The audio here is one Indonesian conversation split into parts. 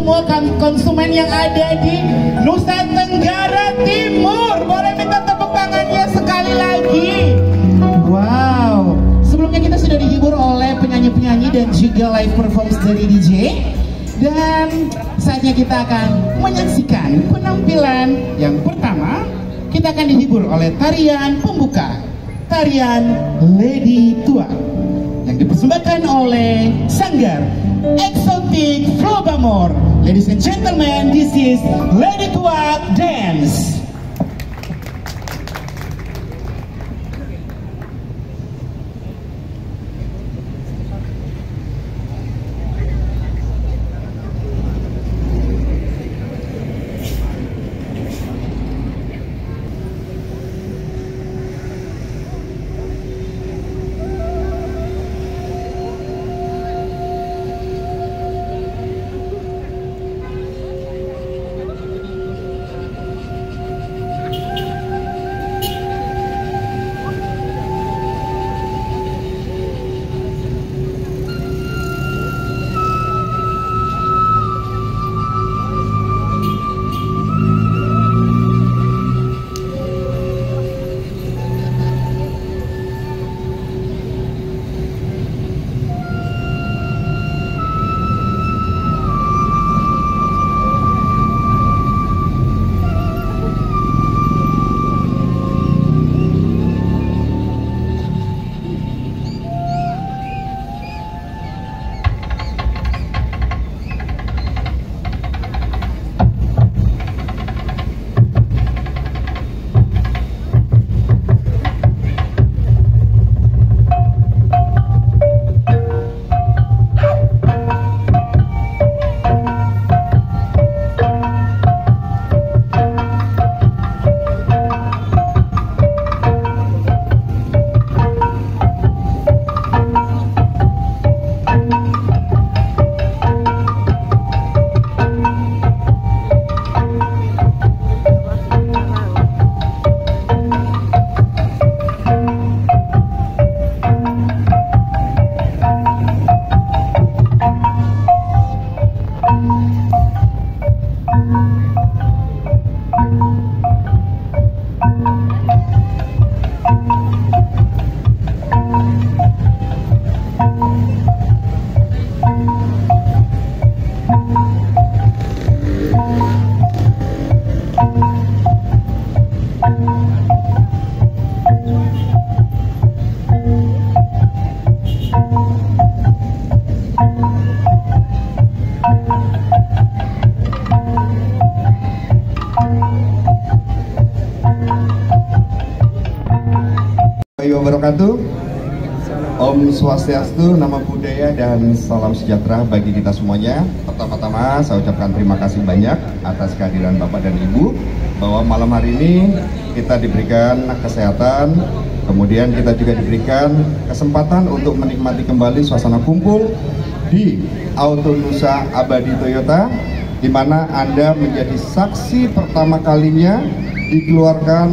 semua konsumen yang ada di Nusa Tenggara Timur. Boleh minta tepuk tangannya sekali lagi. Wow, sebelumnya kita sudah dihibur oleh penyanyi-penyanyi dan juga live performance dari DJ. Dan saatnya kita akan menyaksikan penampilan yang pertama. Kita akan dihibur oleh tarian pembuka, tarian Lady Tua, yang dipersembahkan oleh Sanggar Exotic Flobamor. Ladies and gentlemen, this is Lady Tua Dance. Wabarakatuh. Om Swastiastu, Namo Buddhaya, dan salam sejahtera bagi kita semuanya. Pertama-tama saya ucapkan terima kasih banyak atas kehadiran Bapak dan Ibu, bahwa malam hari ini kita diberikan kesehatan, kemudian kita juga diberikan kesempatan untuk menikmati kembali suasana kumpul di Auto Nusa Abadi Toyota, di mana Anda menjadi saksi pertama kalinya dikeluarkan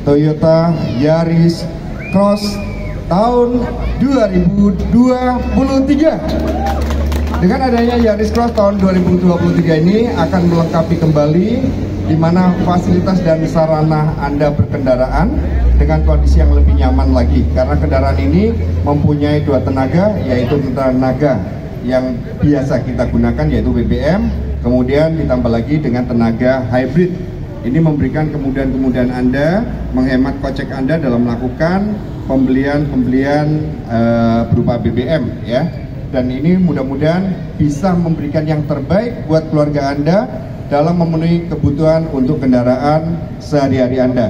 Toyota Yaris Cross tahun 2023. Dengan adanya Yaris Cross tahun 2023 ini akan melengkapi kembali di mana fasilitas dan sarana Anda berkendaraan dengan kondisi yang lebih nyaman lagi, karena kendaraan ini mempunyai dua tenaga, yaitu tenaga yang biasa kita gunakan yaitu BBM, kemudian ditambah lagi dengan tenaga hybrid. Ini memberikan kemudahan-kemudahan Anda, menghemat kocek Anda dalam melakukan pembelian berupa BBM ya. Dan ini mudah-mudahan bisa memberikan yang terbaik buat keluarga Anda dalam memenuhi kebutuhan untuk kendaraan sehari-hari Anda.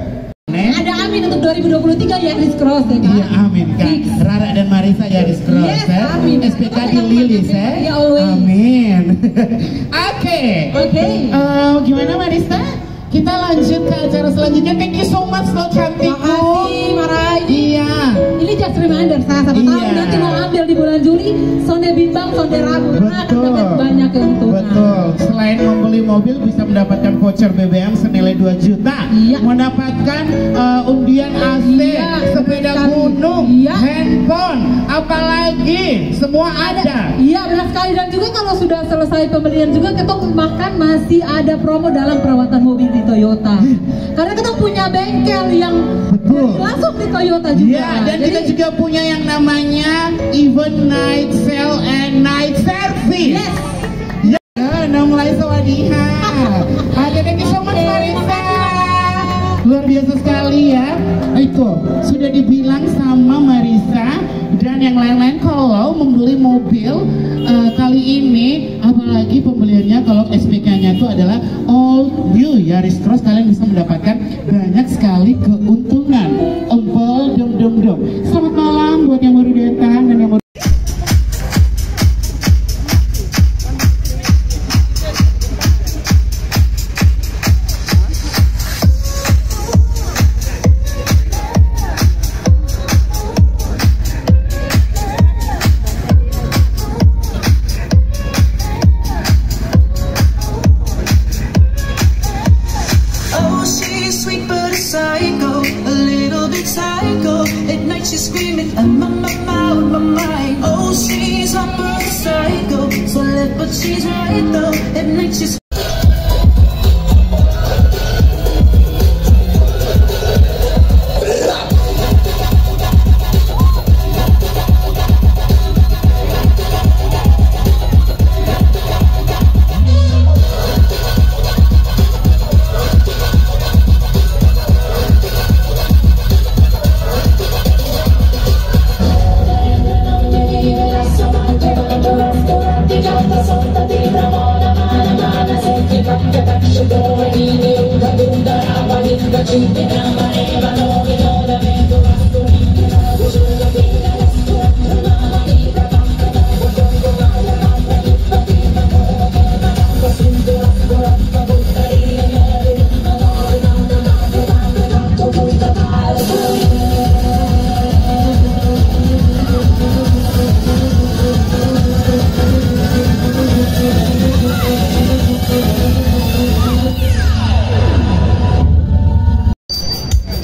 Ada amin untuk 2023 Yaris Cross ya Kak? Iya amin Kak. Rara dan Marisa Yaris Cross. Yes, amin. SPK di Lilis ya. Amin. Oke. Gimana Marisa? Kita lanjut ke acara selanjutnya. Thank you so much lo cantikku. Makasih Marai. Iya. Ini just reminder, siapa tahu nanti mau ambil di bulan Juli, sonde bimbang, sonde rabu, akan dapat banyak keuntungan. Betul. Selain membeli mobil bisa mendapatkan voucher BBM senilai 2 juta, mendapatkan undian AC, sepeda gunung, handphone, apalagi semua ada. Iya benar sekali, dan juga kalau sudah selesai pembelian juga kita makan masih ada promo dalam perawatan mobil di Toyota. Karena kita punya bengkel yang langsung di Toyota juga. Iya, dan kita juga punya yang namanya Even Night Sale and Night Service. Yes. Mulai sawadiha. Thank you so much Marisa. Luar biasa sekali ya. Itu sudah dibilang sama Marisa dan yang lain-lain kalau membeli mobil kali ini, apalagi pembeliannya kalau SPK-nya itu adalah all new Yaris Cross, kalian bisa mendapatkan banyak sekali keuntungan. Empol dom. Selamat malam buat yang baru datang dan yang baru. She's screaming, I'm on my mind. Oh, she's hot but a psycho. So left, but she's right though. At night she's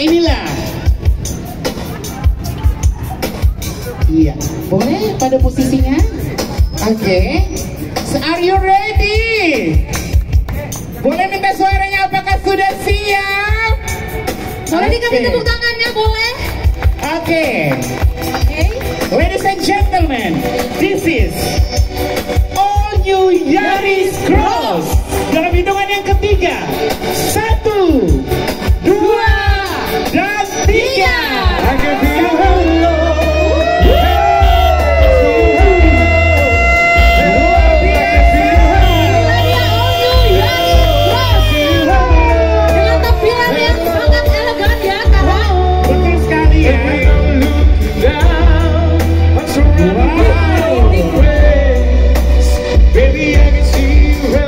inilah. Iya, boleh pada posisinya. Oke. So, are you ready? Boleh minta suaranya, apakah sudah siap? Boleh dikasih tepuk tangannya, boleh? Oke. Ladies and gentlemen, this is all new Yaris Cross. Dalam hitungan yang ketiga, 1, 2, dan 3. baby, I can see you.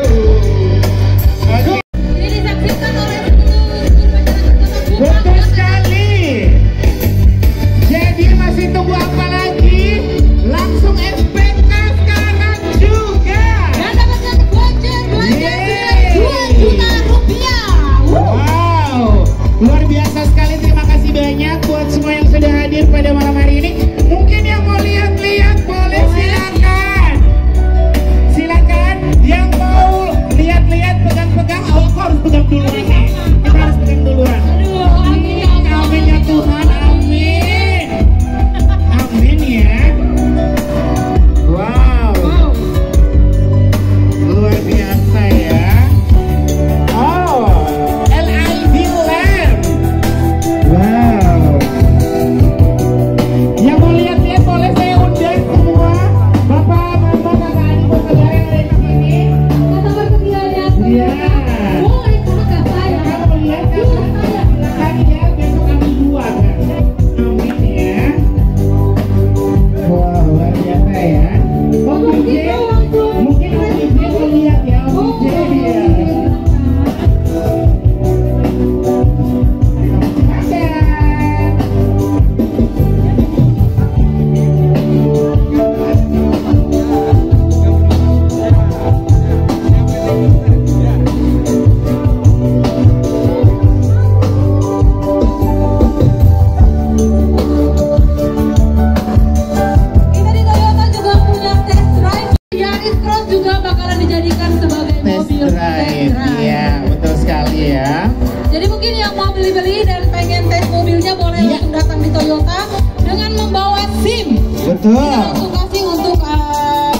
drive. Iya, betul sekali ya. Jadi mungkin yang mau beli-beli dan pengen tes mobilnya boleh langsung datang di Toyota dengan membawa SIM. Betul. Kita langsung kasih untuk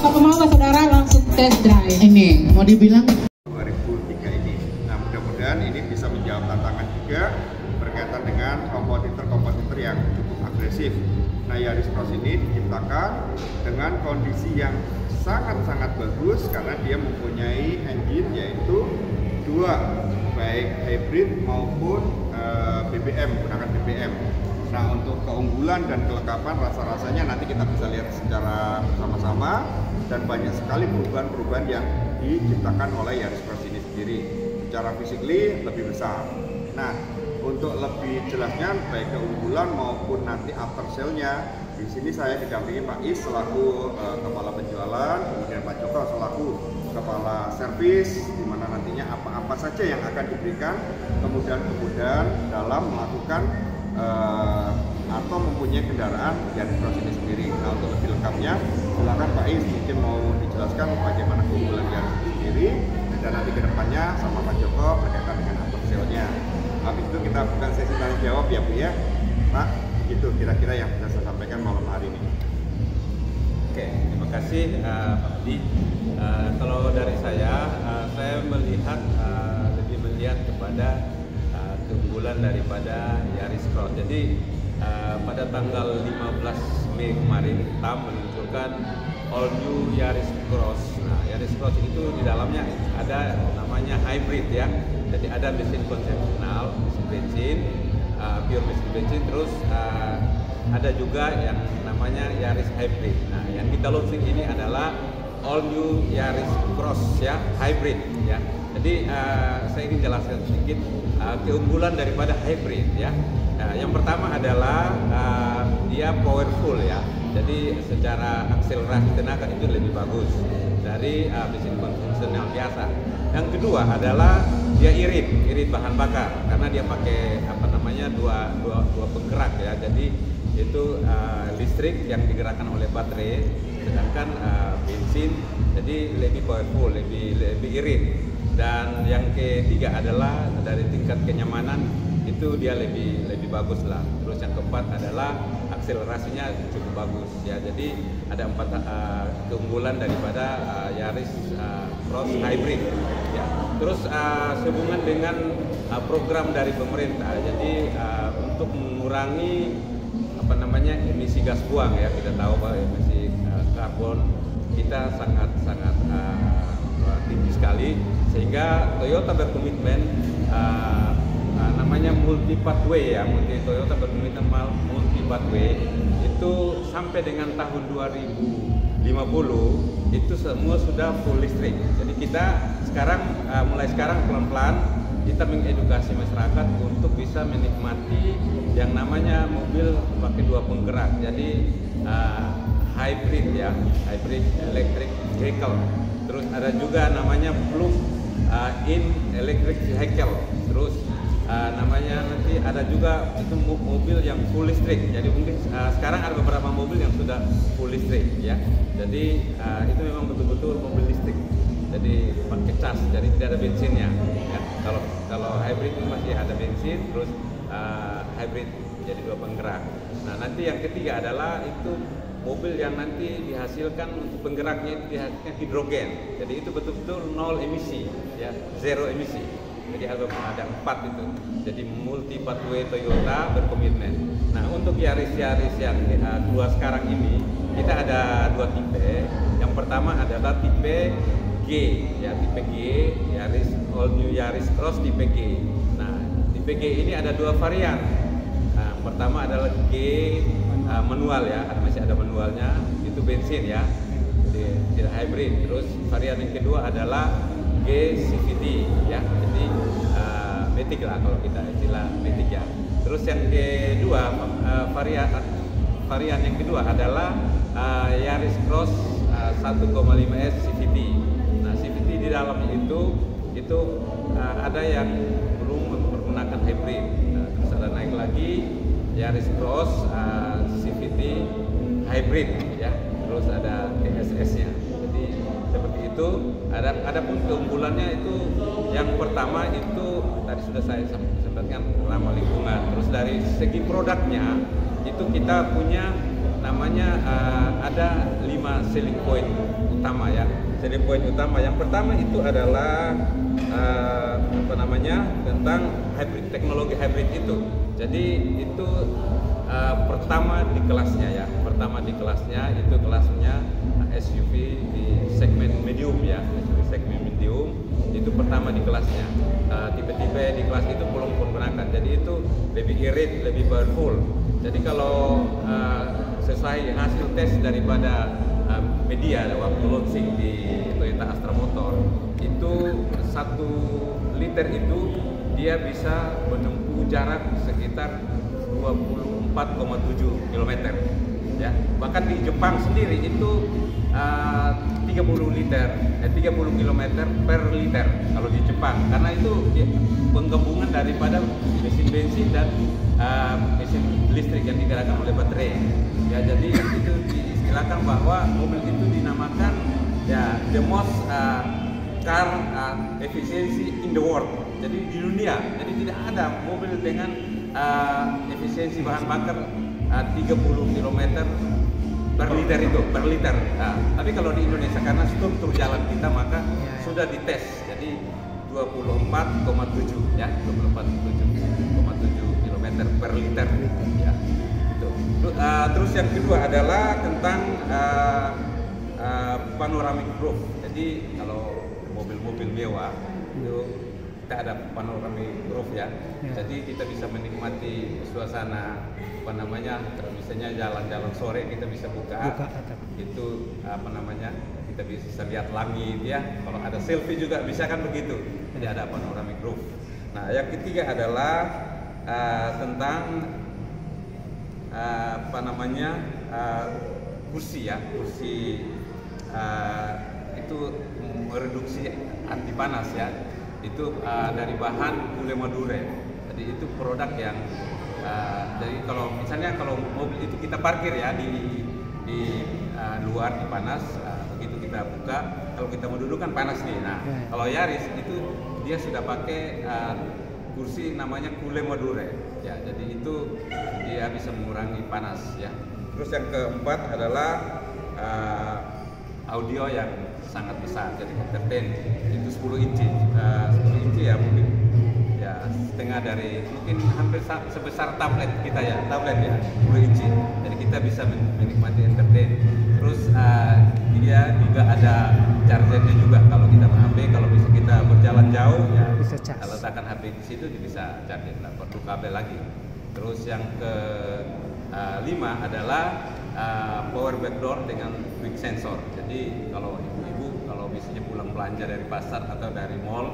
pembawa saudara langsung test drive. Ini mau dibilang 2003 ini. Nah, mudah-mudahan ini bisa menjawab tantangan juga berkaitan dengan kompetitor yang cukup agresif. Nah, Yaris Cross ini diciptakan dengan kondisi yang sangat-sangat bagus karena dia mempunyai engine yaitu dua, baik hybrid maupun BBM, menggunakan BBM. Nah, untuk keunggulan dan kelengkapan rasa-rasanya nanti kita bisa lihat secara bersama-sama, dan banyak sekali perubahan-perubahan yang diciptakan oleh Yaris Cross ini sendiri. Secara physically lebih besar. Nah, untuk lebih jelasnya baik keunggulan maupun nanti after sale-nya, di sini saya didampingi Pak Is selaku kepala penjualan, kemudian Pak Joko selaku kepala servis, di mana nantinya apa-apa saja yang akan diberikan kemudahan-kemudahan dalam melakukan atau mempunyai kendaraan Yaris Cross ini sendiri. Nah, untuk lebih lengkapnya silakan Pak Is mungkin mau dijelaskan bagaimana keunggulan Yaris sendiri, dan nanti kedepannya sama Pak Joko berkaitan dengan after sale-nya. Habis itu kita bukan sesi tanya jawab ya Bu ya, Pak. Itu kira-kira yang bisa saya sampaikan malam hari ini. Oke, terima kasih Pak Budi. Kalau dari saya melihat lebih melihat kepada keunggulan daripada Yaris Cross. Jadi pada tanggal 15 Mei kemarin TAM meluncurkan all new Yaris Cross. Nah, Yaris Cross itu di dalamnya ada namanya hybrid ya. Jadi ada mesin konvensional, mesin bensin, pure mesin bensin, terus ada juga yang namanya Yaris hybrid. Nah, yang kita launching ini adalah all new Yaris Cross ya, hybrid ya. Jadi saya ingin jelaskan sedikit keunggulan daripada hybrid ya. Yang pertama adalah dia powerful ya. Jadi secara akselerasi tenaga itu lebih bagus dari mesin konvensional biasa. Yang kedua adalah dia irit bahan bakar karena dia pakai dua penggerak ya. Jadi itu listrik yang digerakkan oleh baterai, sedangkan bensin jadi lebih powerful, lebih irit. Dan yang ketiga adalah dari tingkat kenyamanan itu dia lebih bagus lah. Terus yang keempat adalah akselerasinya cukup bagus ya. Jadi ada 4 keunggulan daripada Yaris Cross hybrid ya. Terus sehubungan dengan program dari pemerintah, jadi untuk mengurangi emisi gas buang ya, kita tahu bahwa emisi karbon kita sangat tinggi sekali, sehingga Toyota berkomitmen namanya multi pathway ya, Toyota berkomitmen multi pathway itu sampai dengan tahun 2050 itu semua sudah full listrik. Jadi kita mulai sekarang pelan-pelan kita mengedukasi masyarakat untuk bisa menikmati yang namanya mobil pakai 2 penggerak. Jadi hybrid ya, hybrid electric vehicle. Terus ada juga namanya plug-in electric vehicle. Terus namanya nanti ada juga itu mobil yang full listrik. Jadi mungkin sekarang ada beberapa mobil yang sudah full listrik ya. Jadi itu memang betul-betul mobil listrik. Jadi pakai cas, jadi tidak ada bensinnya. Ya. Kalau hybrid itu masih ada bensin, terus hybrid jadi 2 penggerak. Nah, nanti yang ketiga adalah itu mobil yang nanti dihasilkan untuk penggeraknya itu dihasilkan hidrogen. Jadi itu betul-betul 0 emisi, ya, 0 emisi. Jadi ada 4 itu. Jadi multi pathway Toyota berkomitmen. Nah, untuk Yaris yang 2 sekarang ini kita ada 2 tipe. Yang pertama adalah tipe G, ya, tipe G, Yaris all new Yaris Cross tipe G. Nah, tipe G ini ada 2 varian. Nah, pertama adalah G manual ya, masih ada manualnya, itu bensin ya, jadi tidak hybrid. Terus varian yang kedua adalah G CVT ya, jadi matic lah kalau kita istilah matic ya. Terus yang kedua varian yang kedua adalah Yaris Cross 1,5S CVT. Nah, CVT di dalamnya itu ada yang belum menggunakan hybrid. Nah, terus ada naik lagi Yaris Cross CVT hybrid ya. Terus ada TSS-nya. Jadi seperti itu. Ada pun keunggulannya itu yang pertama itu tadi sudah saya sampaikan ramah lingkungan. Terus dari segi produknya itu kita punya namanya ada 5 selling point utama ya. Selling point utama yang pertama itu adalah tentang hybrid, teknologi hybrid itu. Jadi itu pertama di kelasnya ya. Pertama di kelasnya itu kelasnya SUV di segmen medium ya. SUV segmen medium itu pertama di kelasnya. Tipe-tipe di kelas itu belum menggunakan. Jadi itu lebih irit, lebih powerful. Jadi kalau sesuai hasil tes daripada media waktu launching di Toyota Astra Motor itu 1 liter itu dia bisa menempuh jarak sekitar 24,7 km ya. Bahkan di Jepang sendiri itu 30 km per liter kalau di Jepang, karena itu penggabungan daripada mesin bensin dan mesin listrik yang digerakkan oleh baterai ya. Jadi itu diistilahkan bahwa mobil itu dinamakan ya the most car efficiency in the world, jadi di dunia. Jadi tidak ada mobil dengan efisiensi bahan bakar 30 km per liter itu, per liter. Tapi kalau di Indonesia karena struktur jalan kita maka sudah dites, jadi 24,7 ya, 24,7 km per liter ya. Itu. Terus yang kedua adalah tentang panoramic roof. Jadi kalau mobil-mobil mewah itu kita ada panoramic roof ya. Jadi kita bisa menikmati suasana misalnya jalan-jalan sore kita bisa buka itu kita bisa lihat langit ya. Kalau ada selfie juga bisa kan begitu. Jadi ada panoramic roof. Nah, yang ketiga adalah tentang kursi ya. Kursi itu mereduksi anti panas ya. Itu dari bahan gule madure. Jadi itu produk yang jadi kalau misalnya kalau mobil itu kita parkir ya di luar di panas, begitu kita buka, kalau kita mau duduk kan panas nih. Nah, kalau Yaris itu dia sudah pakai kursi namanya gule madure ya. Jadi itu dia bisa mengurangi panas ya. Terus yang keempat adalah audio yang sangat besar, jadi entertain itu 10 inci ya, mungkin ya setengah dari mungkin hampir sebesar tablet kita ya, 10 inci. Jadi kita bisa menikmati entertain. Terus dia juga ada chargernya juga kalau kita HP, kalau bisa kita berjalan jauh ya bisa kalau letakkan HP di situ bisa charger, nggak perlu kabel lagi. Terus yang ke 5 adalah power back door dengan quick sensor. Jadi kalau ibu-ibu kalau misalnya pulang belanja dari pasar atau dari mall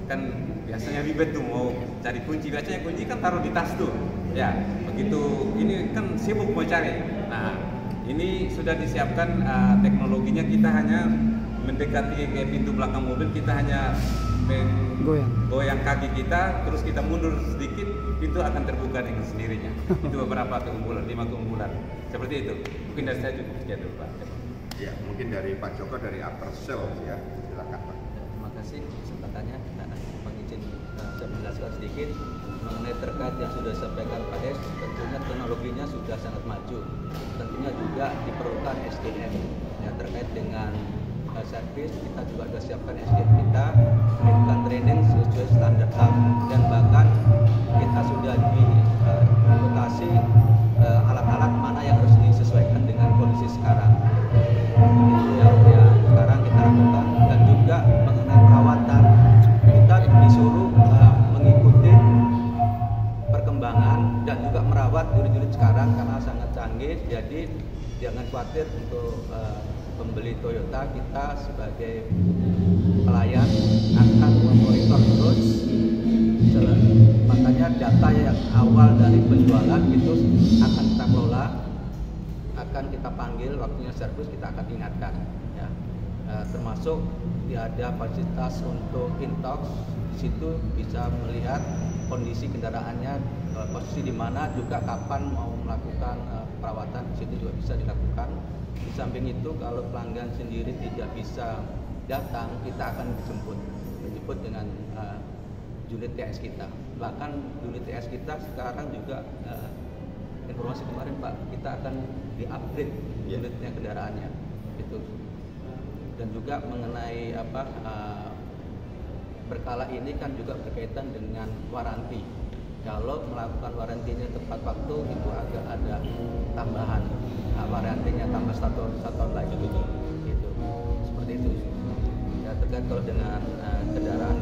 kan biasanya ribet tuh mau cari kunci, biasanya kunci kan taruh di tas tuh ya. Begitu ini kan sibuk mau cari. Nah, ini sudah disiapkan teknologinya, kita hanya mendekati ke pintu belakang mobil, kita hanya goyang kaki kita, terus kita mundur sedikit, pintu akan terbuka dengan sendirinya. Itu beberapa keunggulan, 5 keunggulan. Seperti itu. Mungkin dari saya cukup sekian dulu, Pak. Ya, mungkin dari Pak Joko dari after sales ya. Silakan, Pak. Terima kasih kesempatannya. Mengizin saya menjelaskan sedikit mengenai terkait yang sudah disampaikan Pak Des. Tentunya teknologinya sudah sangat maju. Tentunya juga diperlukan SDM ya, terkait dengan servis. Kita juga sudah siapkan SDM kita, melakukan training sesuai standar HAM, dan bahkan kita sudah didotasi alat-alat mana yang harus disesuaikan dengan kondisi sekarang. Itu yang sekarang kita lakukan. Dan juga mengenai perawatan, kita disuruh mengikuti perkembangan dan juga merawat unit-unit sekarang karena sangat canggih. Jadi jangan khawatir untuk pembeli Toyota, kita sebagai pelayan akan memonitor terus. Makanya data yang awal dari penjualan itu akan kita kelola, akan kita panggil, waktunya servis kita akan ingatkan ya. Termasuk ada fasilitas untuk intox, di situ bisa melihat kondisi kendaraannya, posisi di mana, juga kapan mau melakukan perawatan, di situ juga bisa dilakukan. Di samping itu kalau pelanggan sendiri tidak bisa datang, kita akan dijemput dengan unit TS kita. Bahkan unit TS kita sekarang juga informasi kemarin Pak, kita akan di-upgrade unitnya kendaraannya itu. Dan juga mengenai berkala ini kan juga berkaitan dengan waranti. Kalau melakukan warantinya tepat waktu itu agak ada tambahan warantinya tambah satu tahun lagi gitu. Seperti itu. Ya, terkait kalau dengan kendaraan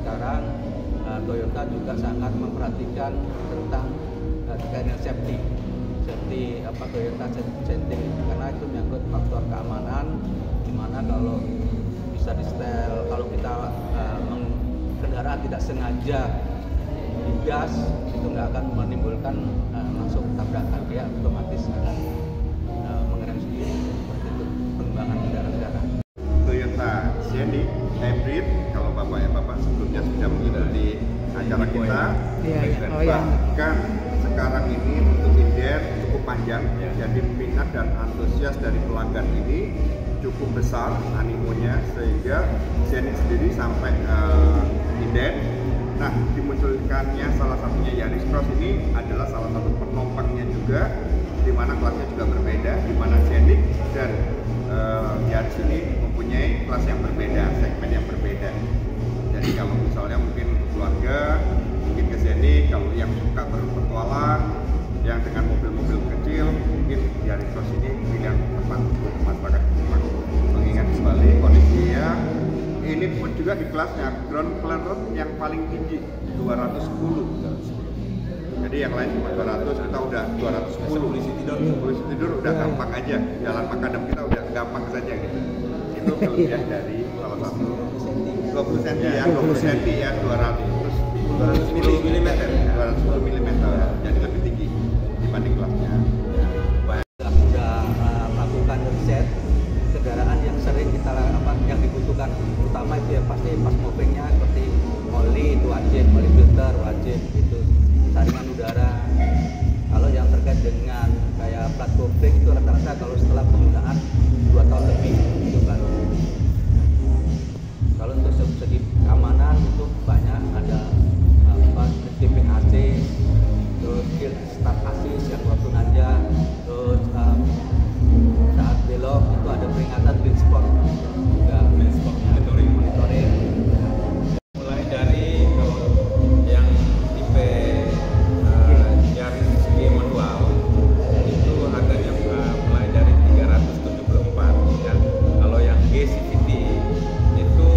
sekarang Toyota juga sangat memperhatikan tentang terkait dengan safety Toyota safety karena itu menyangkut faktor keamanan, dimana kalau bisa di-setel, kalau kita kendaraan tidak sengaja digas itu nggak akan menimbulkan langsung tabrakan, dia otomatis akan mengerem sendiri. Seperti itu pengembangan kendaraan. Toyota Scenic Hybrid, kalau bapak sebelumnya sudah mengikuti acara kita, bahkan sekarang ini untuk inden cukup panjang, jadi minat dan antusias dari pelanggan ini cukup besar animonya, sehingga Scenic sendiri sampai inden. Nah, dimunculkannya salah satunya Yaris Cross ini adalah salah satu penopangnya juga, di mana kelasnya juga berbeda, di mana Scenic dan Yaris ini mempunyai kelas yang berbeda, segmen yang berbeda. Jadi kalau misalnya mungkin keluarga, mungkin ke Scenic, kalau yang suka berpetualang, yang dengan mobil-mobil kecil, mungkin Yaris Cross ini pilihan tepat untuk masyarakat. Mengingat kembali kondisinya, ini pun juga di kelasnya ground clearance yang paling tinggi 210. Jadi yang lain cuma 200, kita udah 210. Polisi tidur udah gampang aja, jalan makadam kita udah gampang saja gitu. Itu kelebihan dari salah satu 20 cm ya, 20 cm ya, 200 mm, jadi lebih tinggi dibanding kelasnya. Sudah melakukan riset kendaraan yang sering kita yang dibutuhkan, terutama itu ya pasti pas movingnya seperti oli itu wajib, oli filter wajib, itu saringan udara. Kalau yang terkait dengan kayak plat gobek itu rata-rata kalau setelah penggunaan 2 tahun lebih itu kan. Kalau untuk segi keamanan itu banyak, ada tipping AC, terus start assist yang waktu nanjak, terus saat belok itu ada peringatan blind spot juga, monitoring. Mulai dari kalau yang tipe Yaris G manual itu harganya mulai dari 374 ya. Kalau yang G CVT itu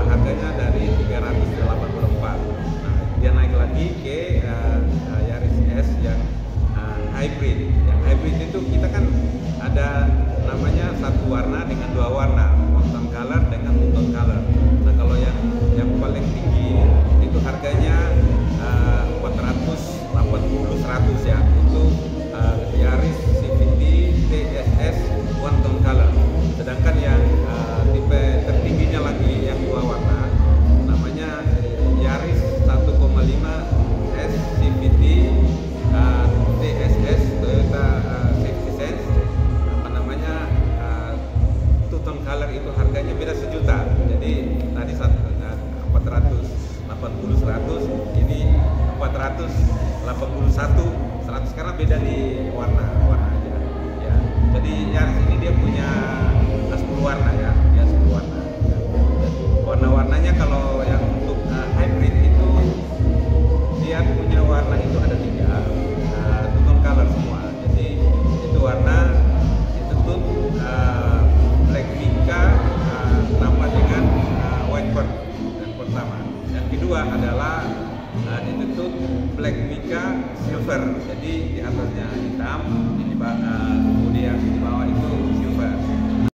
harganya dari 384. Nah, dia naik lagi ke Yaris S yang hybrid. Yang hybrid itu kita kan ada namanya satu warna dengan 2 warna, mountain color dengan two-tone color. Nah, kalau yang paling tinggi itu harganya 480/100 ya, itu Yaris CVT TSS one-tone color. Sedangkan yang tipe tertingginya lagi yang 2 warna namanya Yaris 1,5 S CVT TSS Toyota Safety Sense, two-tone color itu harganya beda 1 juta. Jadi tadi 480/100, ini 481/100 karena beda di warna aja. Ya. Jadi Yaris ini dia punya 10 warna ya, dia 10 warna. Ya. Warna-warnanya kalau yang untuk hybrid itu dia punya warna itu ada 3, two-tone color semua. Jadi itu warna itu tuh Black Mica tambah dengan white pearl yang pertama. Yang kedua adalah itu tuh Black Mica silver. Jadi di atasnya hitam, kemudian di bawah itu silver.